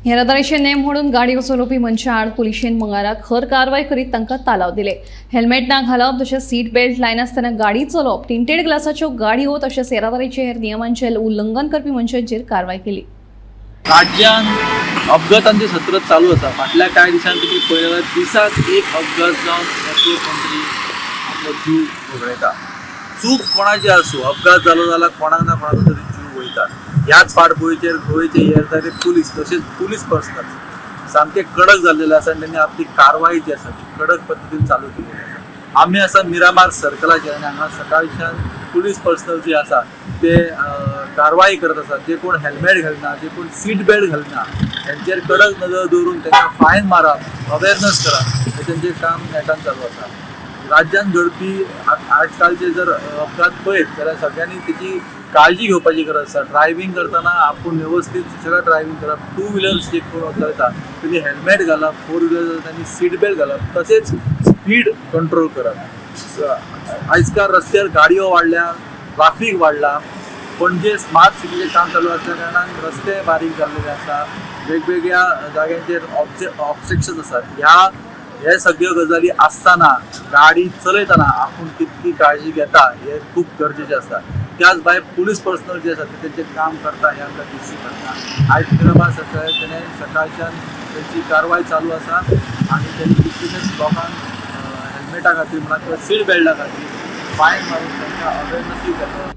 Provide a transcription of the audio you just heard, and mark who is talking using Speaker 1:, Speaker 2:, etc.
Speaker 1: येरादारीचे name म्हणून गाडी चलोवपी मनशा आड पुलिशेन मंगळारा खर कारवाई करीत तांकां तालाव दिले। हेल्मेट ना घालप तशेंच सीट बेल्ट लायनासतना गाडी चलोवप, टिंटेड ग्लासाच्यो गाडयो तशेंच येरादारीचे हेर नियमांचे उल्लंघन करपी मनशांचेर कारवाई केली।
Speaker 2: राज्यांत अपघातांचे सत्र चालू आसा। फाटल्या कांय दिसांनी तुमी पळयल्यार दिसाक एक अपघात जावन एकूच मंत्री आपलो जीव वगडयता। चूक कोणाची आसूं, अपघात जालो जाल्यार कोणाक ना कोणाचो तरी जीव वयता। ह्याच फाटभुंयेचेर गोंयचे येरादारी पुलीस तशेंच पुलीस पर्सनल सामके कडक जाल्लेले आसा आनी त्यांनी आपली कारवाई जी आसा ती कडक पद्दतीन चालू केलेली आसा। आमी आसा मिरामार सर्कलाचेर आनी हांगा सकाळच्यान पुलीस पर्सनल जे आसा ते कारवाई करत आसा। जे कोण हेल्मेट घालना, जे कोण सीट बेल्ट घालना त्यांचेर कडक नजर दवरून तांकां फायन मारप, अवेरनेस करप हे तेंचें काम नेटान चालू आसा। राज्यांत घडपी आजकालचे जर अपघात पळयत जाल्यार सगळ्यांनी तेची काळजी घेवपाची गरज आसा। ड्रायव्हिंग करतना आपूण वेवस्थीत सुशेगाद ड्रायव्हिंग करप, टू व्हिलर्स जे कोण चलयता त्यांनी हेल्मेट घालप, फोर व्हिलर त्यांनी सीट बेल्ट घालप, तशेंच स्पीड कंट्रोल करप। आजकाल रस्त्यार गाडयो वाडल्या, ट्राफीक वाडला। पणजे स्मार्ट सिटीचें काम चालू आसल्या कारणान रस्ते बारीक जाल्लेले आसा, वेगवेगळ्या जाग्यांचेर ऑब्स्ट्रक्शन्स आसात। हे सगळ्यो गजाली आसतना गाडी चलयतना आपूण कितली काळजी घेता हे खूब गरजेचें आसा। त्याच भायर पुलीस पर्सनल जे आसा ते तेंचें काम करता हे आमकां दिसून पडटा। आयज मिरामार सर्कलाचेर सकाळच्यान तेंची कारवाई चालू आसा आनी तेंनी कितलेशेच लोकांक हेल्मेटा खातीर म्हणा किंवा सीट बेल्टा खातीर फायन मारून तांकां अवेरनसूय करता।